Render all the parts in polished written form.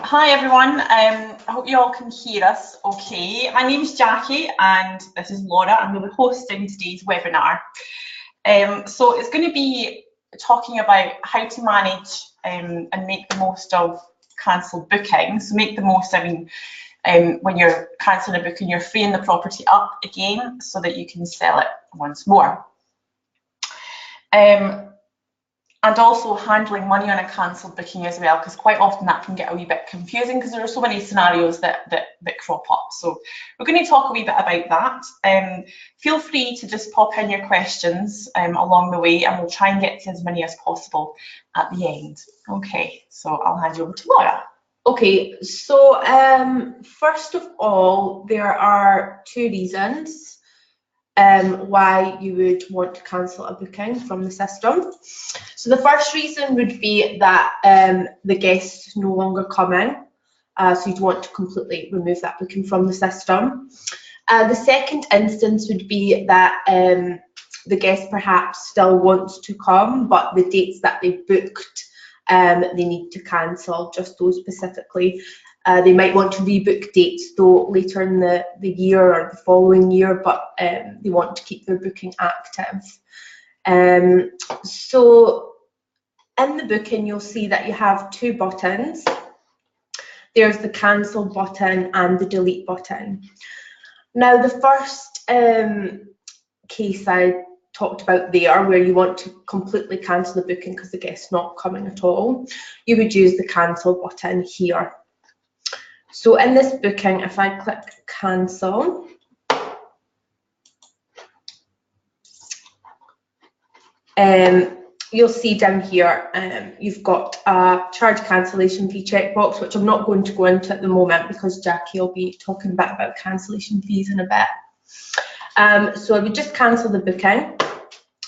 Hi everyone, I hope you all can hear us okay. My name's Jackie and this is Laura and we'll be hosting today's webinar. So it's going to be talking about how to manage and make the most of cancelled bookings. So make the most, when you're cancelling a booking, you're freeing the property up again so that you can sell it once more. And also handling money on a cancelled booking as well, because quite often that can get a wee bit confusing because there are so many scenarios that crop up. So we're going to talk a wee bit about that. Feel free to just pop in your questions along the way and we'll try and get to as many as possible at the end. Okay, so I'll hand you over to Laura. Okay, so first of all, there are two reasons why you would want to cancel a booking from the system. So the first reason would be that the guest is no longer coming, so you'd want to completely remove that booking from the system. The second instance would be that the guest perhaps still wants to come, but the dates that they booked, they need to cancel, just those specifically. They might want to rebook dates though later in the year or the following year, but they want to keep their booking active. So in the booking, you'll see that you have two buttons. There's the cancel button and the delete button. Now, the first case I talked about there, where you want to completely cancel the booking because the guest's not coming at all, you would use the cancel button here. So in this booking, if I click cancel, you'll see down here you've got a charge cancellation fee checkbox, which I'm not going to go into at the moment because Jackie will be talking a bit about cancellation fees in a bit. So I would just cancel the booking.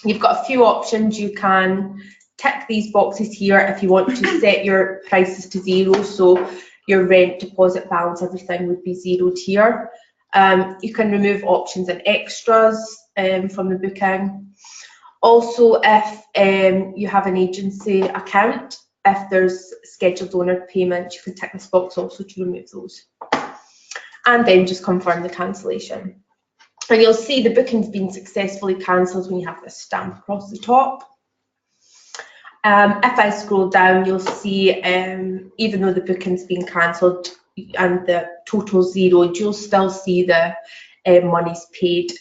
You've got a few options. You can tick these boxes here if you want to set your prices to 0. So your rent, deposit, balance, everything would be zeroed here. You can remove options and extras from the booking. Also, if you have an agency account, if there's scheduled owner payments, you can tick this box also to remove those. And then just confirm the cancellation. And you'll see the booking's been successfully cancelled when you have this stamp across the top. If I scroll down, you'll see even though the booking's been cancelled and the total zeroed, you'll still see the monies paid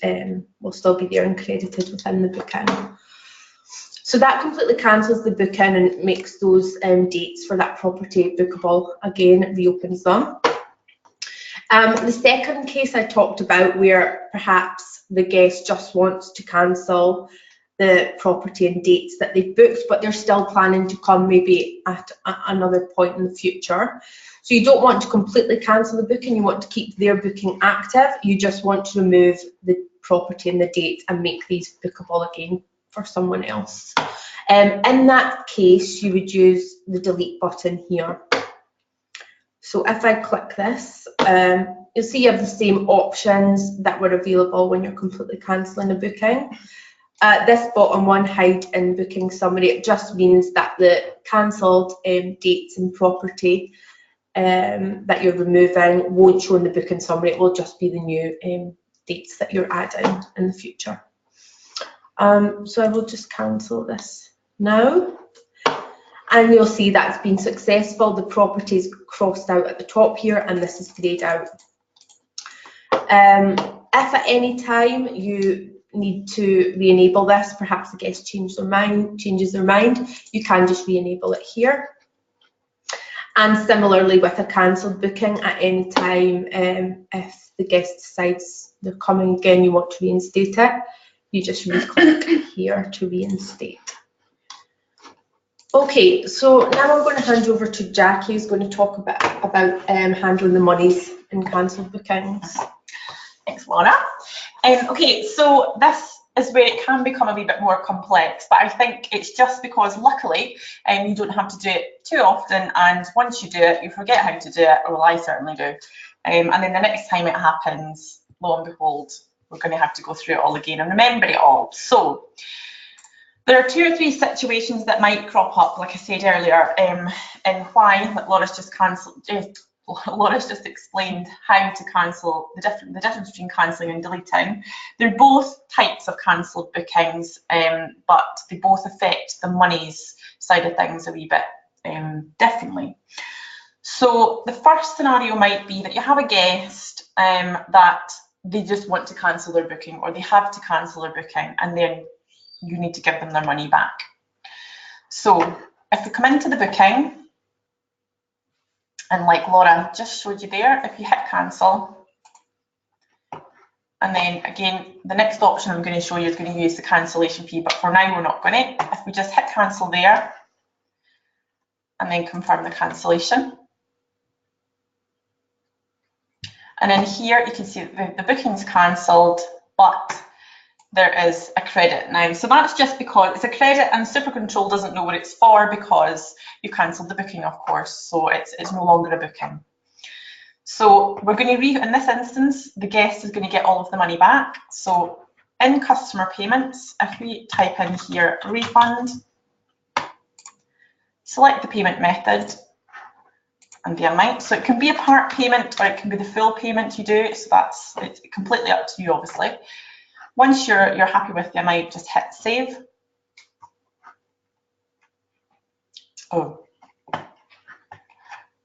will still be there and credited within the booking. So that completely cancels the booking and makes those dates for that property bookable again, it reopens them. The second case I talked about, where perhaps the guest just wants to cancel the property and dates that they've booked, but they're still planning to come maybe at another point in the future. So you don't want to completely cancel the booking, you want to keep their booking active, you just want to remove the property and the date and make these bookable again for someone else. In that case, you would use the delete button here. So if I click this, you'll see you have the same options that were available when you're completely cancelling a booking. This bottom one, hide in booking summary, it just means that the cancelled dates and property that you're removing won't show in the booking summary, it will just be the new dates that you're adding in the future. So I will just cancel this now. And you'll see that's been successful. The property is crossed out at the top here and this is greyed out. If at any time you need to re-enable this, perhaps the guest changes their mind, you can just re-enable it here. And similarly with a cancelled booking, at any time, if the guest decides they're coming again, you want to reinstate it, you just re-click here to reinstate. Okay, so now I'm going to hand over to Jackie, who's going to talk a bit about handling the monies in cancelled bookings. Thanks, Laura. Okay, so this is where it can become a wee bit more complex, but I think it's just because luckily you don't have to do it too often, and once you do it, you forget how to do it, or well, I certainly do. And then the next time it happens, lo and behold, we're going to have to go through it all again and remember it all. So There are 2 or 3 situations that might crop up, like I said earlier, and why, like Laura's just explained how to cancel, the difference between cancelling and deleting. They're both types of cancelled bookings, but they both affect the monies side of things a wee bit differently. So the first scenario might be that you have a guest that they just want to cancel their booking, or they have to cancel their booking, and then you need to give them their money back. So if we come into the booking, and like Laura just showed you there, if you hit cancel, and then again, the next option I'm going to show you is going to use the cancellation fee, but for now we're not going to. If we just hit cancel there, and then confirm the cancellation. And in here, you can see that the booking's cancelled, but there is a credit now. So that's just because it's a credit, and SuperControl doesn't know what it's for because you cancelled the booking, of course. So it's no longer a booking. So we're going to, in this instance, the guest is going to get all of the money back. So in customer payments, if we type in here refund, select the payment method and the amount. So it can be a part payment or it can be the full payment you do. So it's completely up to you, obviously. Once you're happy with the amount, just hit save. Oh,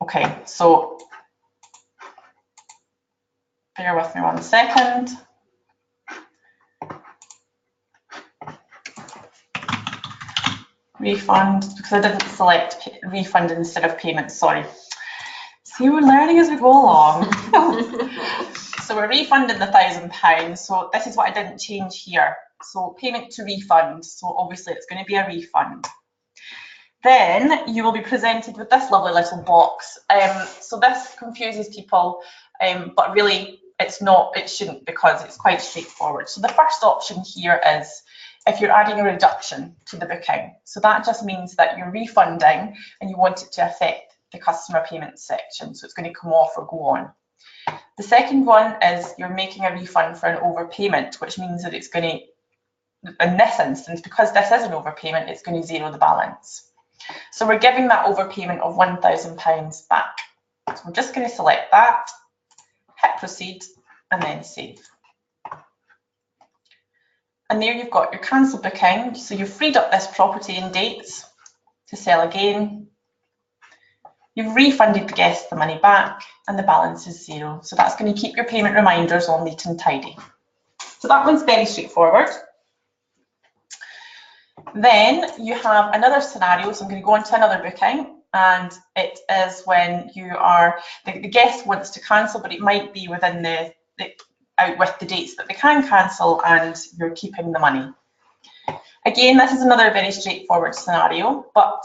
okay, so bear with me 1 second. Refund, because I didn't select refund instead of payment, sorry. See, we're learning as we go along. So we're refunding the £1,000. So this is what I didn't change here. So payment to refund. So obviously it's going to be a refund. Then you will be presented with this lovely little box. So this confuses people, but really it's not, it shouldn't, because it's quite straightforward. So the first option here is if you're adding a reduction to the booking. So that just means that you're refunding and you want it to affect the customer payment section. So it's going to come off or go on. The second one is you're making a refund for an overpayment, which means that it's going to, in this instance, because this is an overpayment, it's going to zero the balance. So we're giving that overpayment of £1,000 back. So we're just going to select that, hit proceed, and then save. And there you've got your cancel booking. So you've freed up this property and dates to sell again. You've refunded the guest the money back, and the balance is zero. So that's going to keep your payment reminders all neat and tidy. So that one's very straightforward. Then you have another scenario. So I'm going to go on to another booking, and it is when you are, the guest wants to cancel, but it might be within out with the dates that they can cancel, and you're keeping the money. Again, this is another very straightforward scenario, but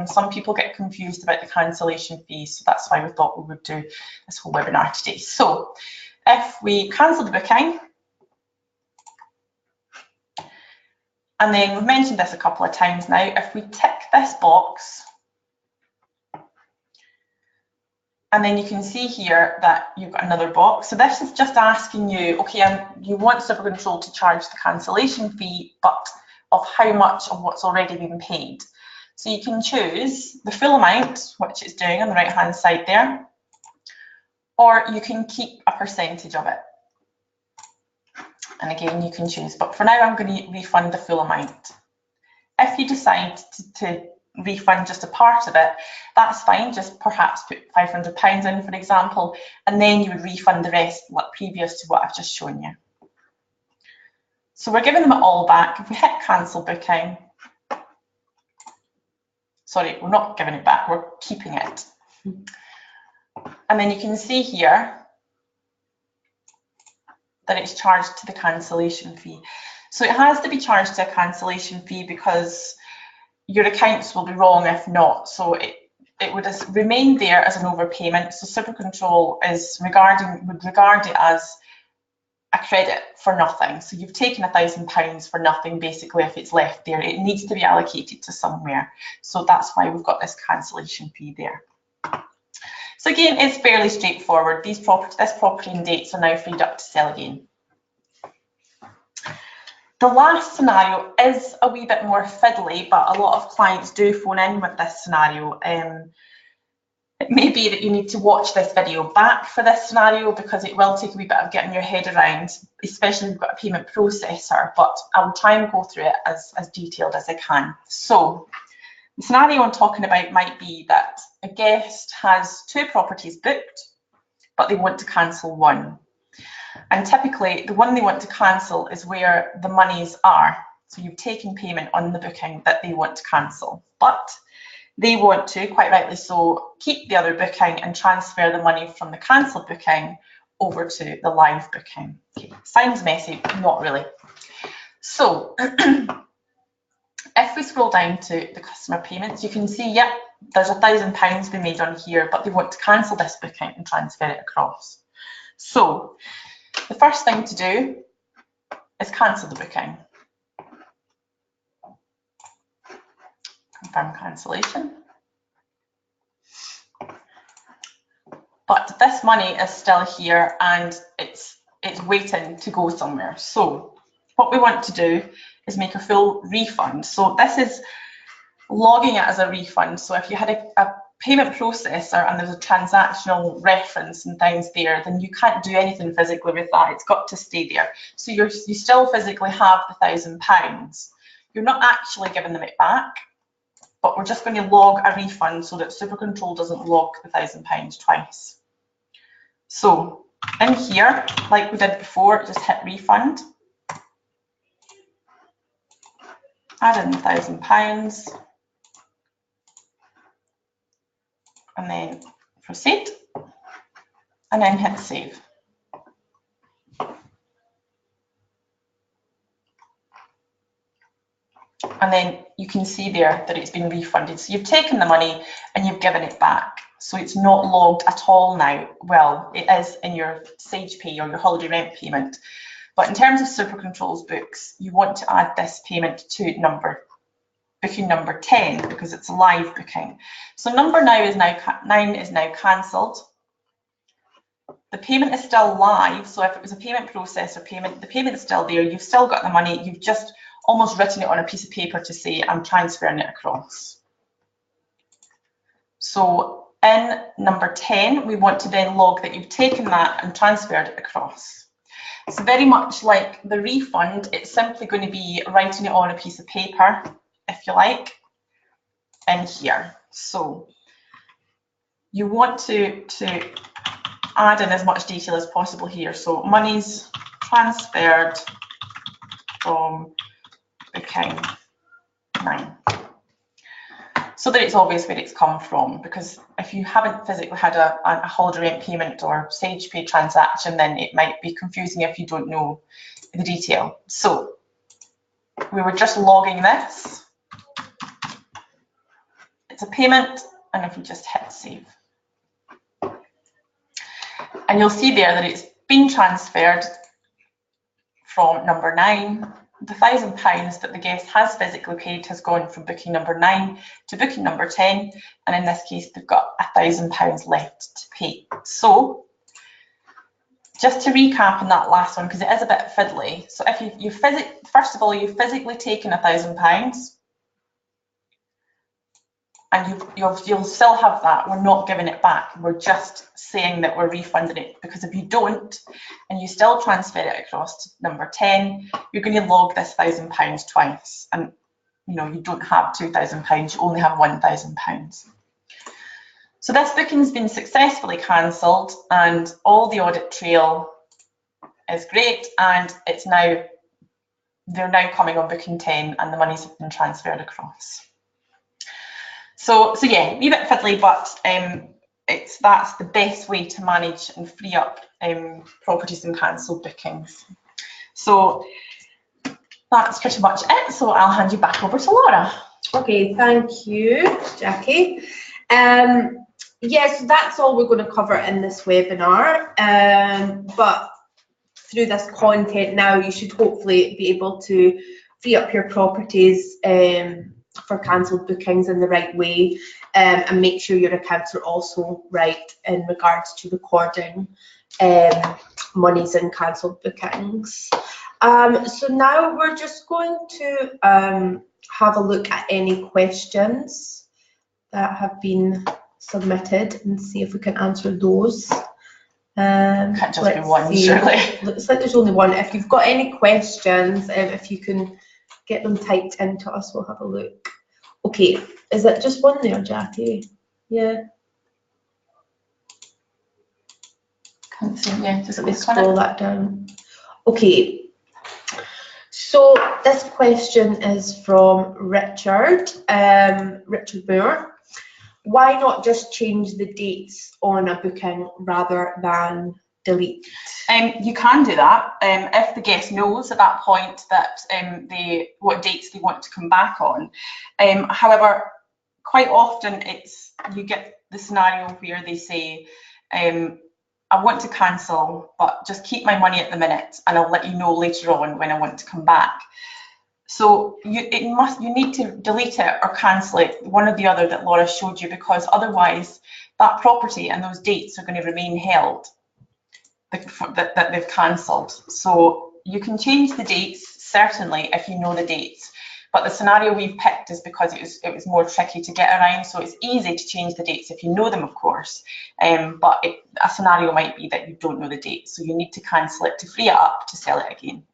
some people get confused about the cancellation fees, so that's why we thought we would do this whole webinar today. So if we cancel the booking, and then we've mentioned this a couple of times now, if we tick this box, and then you can see here that you've got another box. So this is just asking you, okay, you want SuperControl to charge the cancellation fee, but of how much of what's already been paid. So you can choose the full amount, which it's doing on the right hand side there, or you can keep a percentage of it. And again, you can choose, but for now I'm going to refund the full amount. If you decide to refund just a part of it, that's fine, just perhaps put £500 in, for example, and then you would refund the rest like previous to what I've just shown you. So we're giving them it all back. If we hit cancel booking, sorry, we're not giving it back, we're keeping it. And then you can see here that it's charged to the cancellation fee. So it has to be charged to a cancellation fee because your accounts will be wrong if not. So it would remain there as an overpayment. So SuperControl would regard it as a credit for nothing. So you've taken £1,000 for nothing, basically, if it's left there. It needs to be allocated to somewhere. So that's why we've got this cancellation fee there. So again, it's fairly straightforward. This property and dates are now freed up to sell again. The last scenario is a wee bit more fiddly, but a lot of clients do phone in with this scenario. It may be that you need to watch this video back for this scenario because it will take a wee bit of getting your head around, especially if you've got a payment processor, but I will try and go through it as detailed as I can. So the scenario I'm talking about might be that a guest has 2 properties booked, but they want to cancel one. And typically the one they want to cancel is where the monies are. So you've taken payment on the booking that they want to cancel, but they want to, quite rightly so, keep the other booking and transfer the money from the cancelled booking over to the live booking. Okay. Sounds messy, not really. So if we scroll down to the customer payments, you can see, yep, there's £1,000 been made on here, but they want to cancel this booking and transfer it across. So the first thing to do is cancel the booking. Confirm cancellation. But this money is still here and it's waiting to go somewhere. So what we want to do is make a full refund. So this is logging it as a refund. So if you had a payment processor and there's a transactional reference and things there, then you can't do anything physically with that. It's got to stay there. So you still physically have the £1,000. You're not actually giving them it back, but we're just going to log a refund so that SuperControl doesn't log the £1,000 twice. So in here, like we did before, just hit refund, add in the £1,000, and then proceed, and then hit save. And then you can see there that it's been refunded. So you've taken the money and you've given it back. So it's not logged at all now. Well, it is in your Sage Pay or your holiday rent payment. But in terms of SuperControl's books, you want to add this payment to booking number 10 because it's a live booking. So number 9 is now cancelled. The payment is still live. So if it was a payment processor payment, the payment's still there. You've still got the money. You've just almost written it on a piece of paper to say, I'm transferring it across. So in number 10, we want to then log that you've taken that and transferred it across. It's very much like the refund. It's simply going to be writing it on a piece of paper, if you like, in here. So you want to add in as much detail as possible here. So monies transferred from booking 9. So that it's obvious where it's come from, because if you haven't physically had a holiday rent payment or Sage Pay transaction, then it might be confusing if you don't know the detail. So we were just logging this. It's a payment, and if we just hit save. And you'll see there that it's been transferred from number 9. The £1,000 that the guest has physically paid has gone from booking number 9 to booking number 10, and in this case they've got £1,000 left to pay. So just to recap on that last one, because it is a bit fiddly. So if first of all, you've physically taken £1,000, and you'll still have that. We're not giving it back. We're just saying that we're refunding it, because if you don't and you still transfer it across to number 10, you're going to log this £1,000 twice, and you don't have £2,000. You only have £1,000. So this booking's been successfully cancelled, and all the audit trail is great, and they're now coming on booking 10, and the monies have been transferred across. So yeah, a wee bit fiddly, but that's the best way to manage and free up properties and cancelled bookings. So that's pretty much it. So I'll hand you back over to Laura. Okay, thank you, Jackie. Yes, that's all we're going to cover in this webinar. But through this content now, you should hopefully be able to free up your properties for cancelled bookings in the right way, and make sure your accounts are also right in regards to recording monies in cancelled bookings. So now we're just going to have a look at any questions that have been submitted and see if we can answer those. Can't just be one, surely. Looks like there's only one. If you've got any questions, if you can get them typed into us, we'll have a look. Okay, is it just one there, Jackie? Yeah. Can't see. Yeah, just Let me scroll that down. Okay. So this question is from Richard. Richard Moore. Why not just change the dates on a booking rather than delete? You can do that if the guest knows at that point that what dates they want to come back on. However, quite often you get the scenario where they say, I want to cancel, but just keep my money at the minute, and I'll let you know later on when I want to come back. So you need to delete it or cancel it, one or the other that Laura showed you, because otherwise that property and those dates are going to remain held that they've cancelled. So you can change the dates, certainly, if you know the dates. But the scenario we've picked is because it was more tricky to get around. So it's easy to change the dates if you know them, of course. But a scenario might be that you don't know the dates. So you need to cancel it to free it up to sell it again.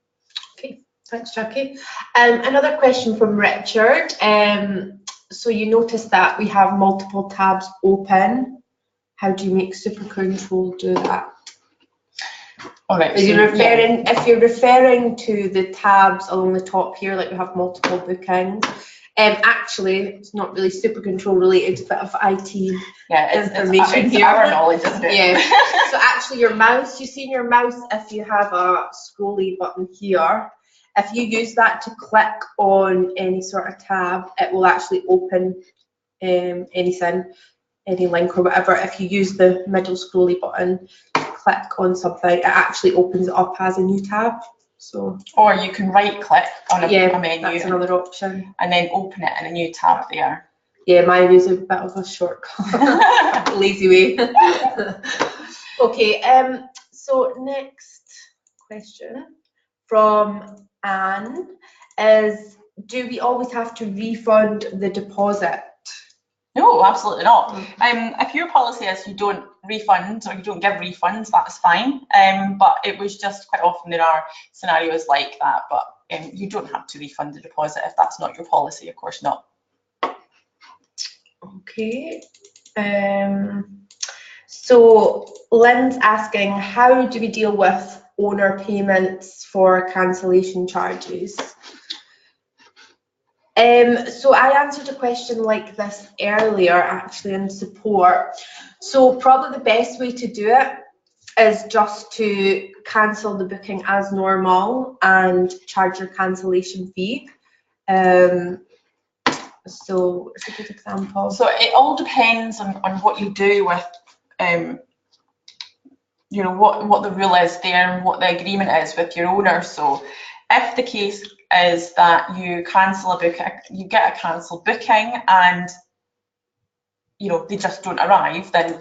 Okay, thanks, Jackie. Another question from Richard. So you notice that we have multiple tabs open. How do you make SuperControl do that? All right, if you're referring to the tabs along the top here, like we have multiple bookings, actually it's not really SuperControl related, it's a bit of IT information it's here. Our knowledge, isn't it? Yeah. So actually your mouse, you see in your mouse, if you have a scrolly button here, if you use that to click on any sort of tab, it will actually open anything, any link or whatever. If you use the middle scrolly button, click on something, it actually opens it up as a new tab. So, or you can right click on a menu, that's another option, and then open it in a new tab there. Yeah, mine is a bit of a shortcut. Lazy way. Okay, so next question from Anne is, do we always have to refund the deposit? No, absolutely not. If your policy is you don't refund or you don't give refunds, that's fine. But it was just quite often there are scenarios like that, but you don't have to refund the deposit if that's not your policy, of course not. Okay. So Lynn's asking, how do we deal with owner payments for cancellation charges? So I answered a question like this earlier, actually, in support. So probably the best way to do it is just to cancel the booking as normal and charge your cancellation fee. So it's a good example. So it all depends on what you do with, you know, what the rule is there and what the agreement is with your owner. So if the case is that you cancel a booking, you get a cancelled booking and, you know, they just don't arrive, then,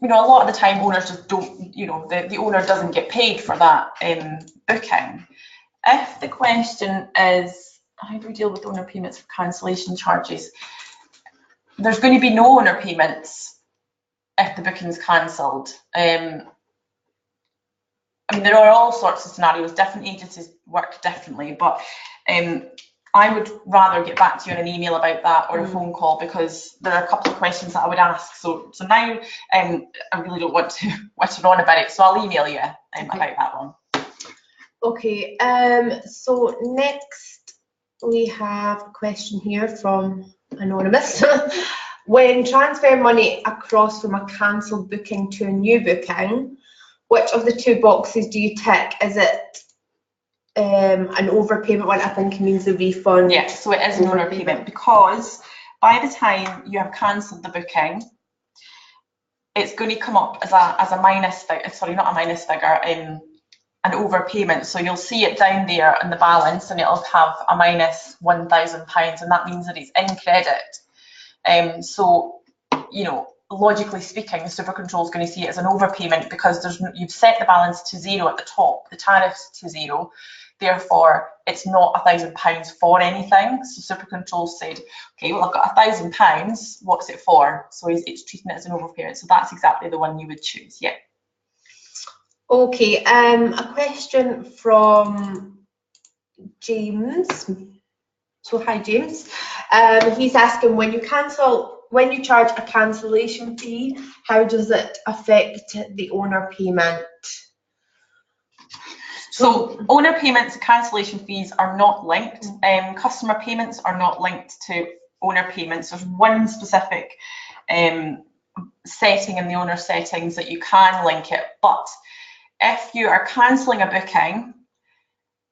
you know, a lot of the time owners just don't, you know, the owner doesn't get paid for that booking. If the question is, how do we deal with owner payments for cancellation charges? There's going to be no owner payments if the booking's cancelled. I mean, there are all sorts of scenarios. Different agencies work differently, but I would rather get back to you on an email about that or a phone call, because there are a couple of questions that I would ask. So now I really don't want to witter on about it, so I'll email you about that one. Okay, so next we have a question here from Anonymous. When transfer money across from a cancelled booking to a new booking, which of the two boxes do you tick? Is it an overpayment one? I think it means the refund. Yeah, so it is an overpayment, because by the time you have cancelled the booking, it's going to come up as a minus figure, sorry, not a minus figure, an overpayment. So you'll see it down there in the balance and it'll have a minus £1,000, and that means that it's in credit. So, you know, logically speaking, the SuperControl is going to see it as an overpayment because you've set the balance to zero at the top, the tariff's to zero. Therefore, it's not £1,000 for anything. So SuperControl said, okay, well, I've got £1,000. What's it for? So it's treating it as an overpayment. So that's exactly the one you would choose. Yeah. Okay. A question from James. So hi, James. He's asking, when you charge a cancellation fee, how does it affect the owner payment? So owner payments, cancellation fees are not linked. Customer payments are not linked to owner payments. There's one specific setting in the owner settings that you can link it. But if you are cancelling a booking,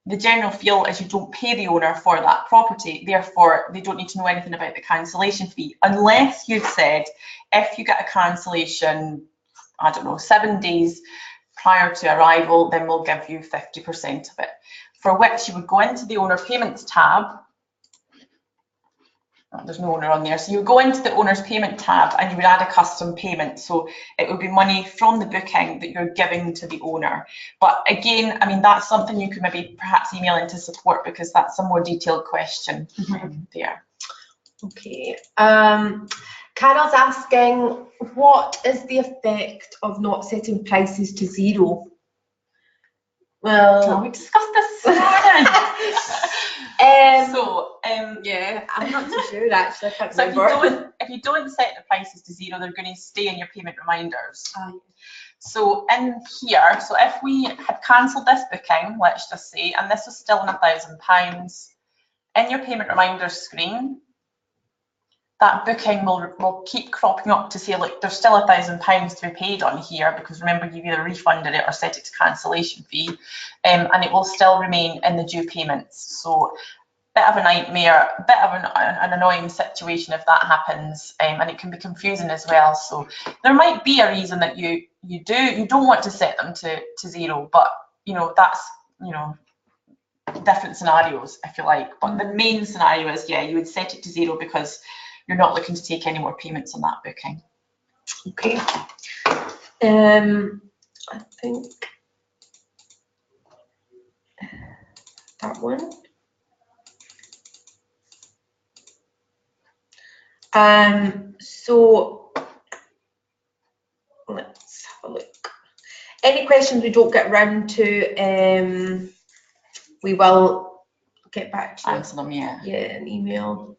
the general feel is you don't pay the owner for that property. Therefore, they don't need to know anything about the cancellation fee unless you've said, if you get a cancellation, I don't know, 7 days prior to arrival, then we'll give you 50% of it, for which you would go into the owner payments tab. Oh, there's no owner on there. So you would go into the owner's payment tab and you would add a custom payment. So it would be money from the booking that you're giving to the owner. But again, I mean, that's something you could maybe perhaps email into support because that's a more detailed question there. Okay. Carol's asking, what is the effect of not setting prices to zero? Well, we discussed this morning. yeah, I'm not too sure actually. I can't so remember. if you don't set the prices to zero, they're going to stay in your payment reminders. So in here, so if we had cancelled this booking, let's just say, and this was still on £1,000, in your payment reminders screen, that booking will keep cropping up to say, look, there's still £1,000 to be paid on here, because remember, you've either refunded it or set it to cancellation fee, and it will still remain in the due payments. So bit of a nightmare, bit of an annoying situation if that happens, and it can be confusing as well. So there might be a reason that you don't want to set them to zero, but you know, that's, you know, different scenarios if you like. But the main scenario is, yeah, you would set it to zero because you're not looking to take any more payments on that booking. Okay. I think that one. So let's have a look. Any questions we don't get round to, we will get back to you. Answer them, yeah. Yeah, an email.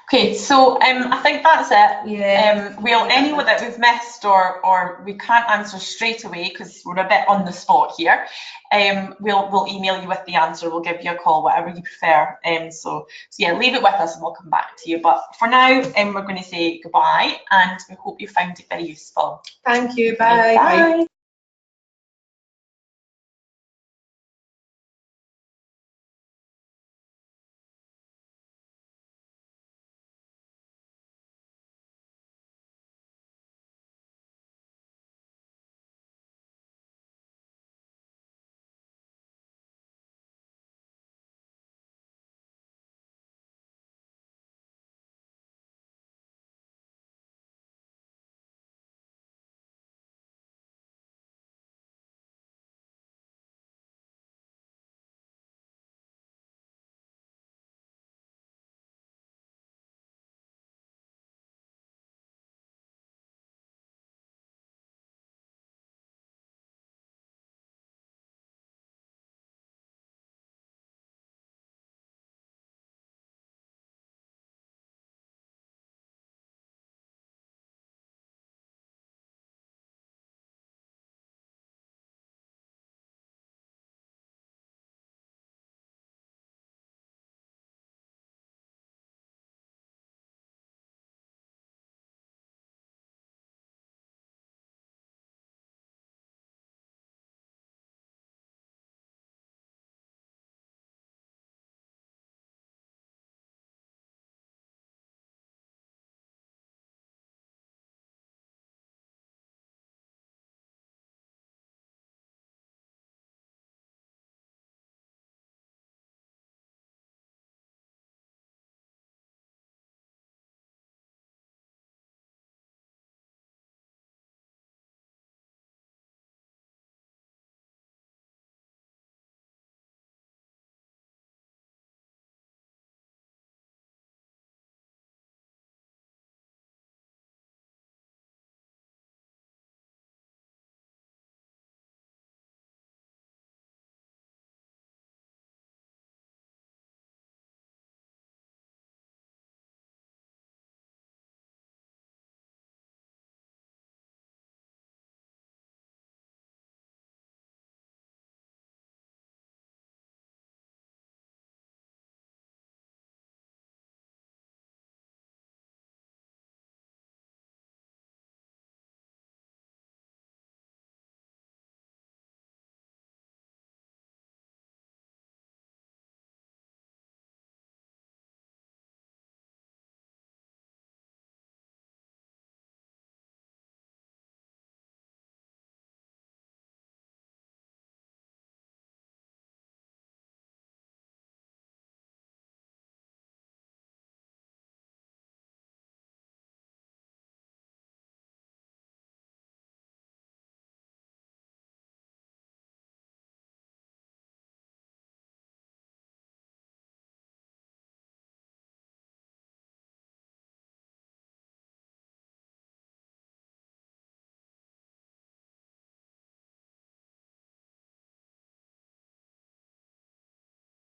Okay, so I think that's it. Yeah. Anyone that we've missed or we can't answer straight away because we're a bit on the spot here, we'll email you with the answer. We'll give you a call, whatever you prefer. So yeah, leave it with us and we'll come back to you. But for now, we're going to say goodbye and we hope you found it very useful. Thank you. Bye. Bye.